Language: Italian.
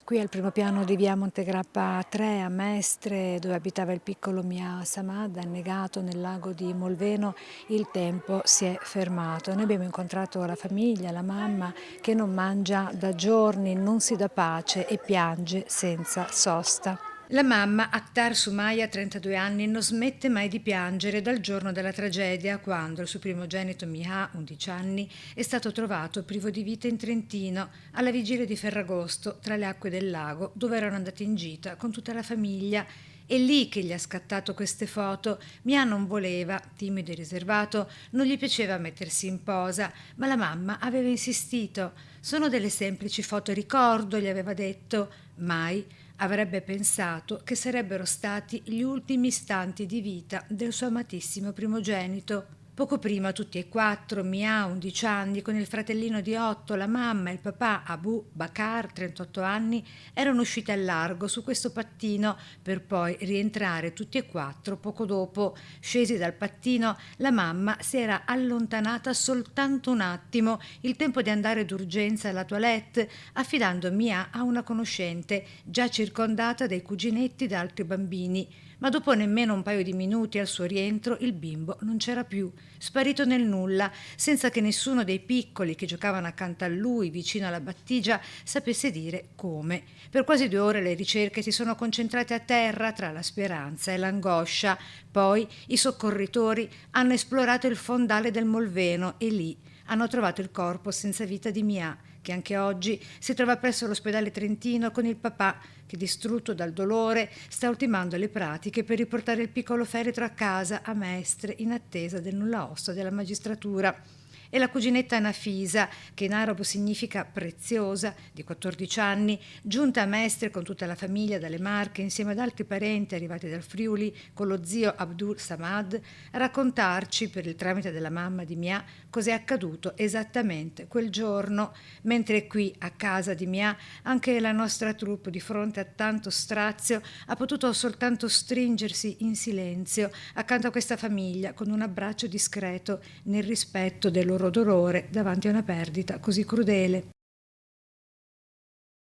Qui al primo piano di via Montegrappa 3 a Mestre, dove abitava il piccolo Mia Samad, annegato nel lago di Molveno, il tempo si è fermato. Noi abbiamo incontrato la famiglia, la mamma che non mangia da giorni, non si dà pace e piange senza sosta. La mamma, Akhtar Sumaya, 32 anni, non smette mai di piangere dal giorno della tragedia, quando il suo primogenito Miha, 11 anni, è stato trovato privo di vita in Trentino, alla vigilia di Ferragosto, tra le acque del lago, dove erano andati in gita con tutta la famiglia. È lì che gli ha scattato queste foto. Mia non voleva, timido e riservato, non gli piaceva mettersi in posa, ma la mamma aveva insistito. Sono delle semplici foto ricordo, gli aveva detto. Mai avrebbe pensato che sarebbero stati gli ultimi istanti di vita del suo amatissimo primogenito. Poco prima tutti e quattro, Mia, 11 anni, con il fratellino di 8, la mamma e il papà Abu Bakar, 38 anni, erano usciti al largo su questo pattino per poi rientrare tutti e quattro poco dopo. Scesi dal pattino, la mamma si era allontanata soltanto un attimo, il tempo di andare d'urgenza alla toilette, affidando Mia a una conoscente, già circondata dai cuginetti da altri bambini. Ma dopo nemmeno un paio di minuti al suo rientro il bimbo non c'era più, sparito nel nulla, senza che nessuno dei piccoli che giocavano accanto a lui, vicino alla battigia, sapesse dire come. Per quasi 2 ore le ricerche si sono concentrate a terra tra la speranza e l'angoscia. Poi i soccorritori hanno esplorato il fondale del Molveno e lì hanno trovato il corpo senza vita di Mia, che anche oggi si trova presso l'ospedale trentino con il papà che, distrutto dal dolore, sta ultimando le pratiche per riportare il piccolo feretro a casa a Mestre in attesa del nulla osta della magistratura. E la cuginetta Nafisa, che in arabo significa preziosa, di 14 anni, giunta a Mestre con tutta la famiglia dalle Marche insieme ad altri parenti arrivati dal Friuli con lo zio Abdul Samad, a raccontarci per il tramite della mamma di Mia cos'è accaduto esattamente quel giorno, mentre qui a casa di Mia anche la nostra troupe di fronte a tanto strazio ha potuto soltanto stringersi in silenzio accanto a questa famiglia con un abbraccio discreto nel rispetto del loro dolore davanti a una perdita così crudele.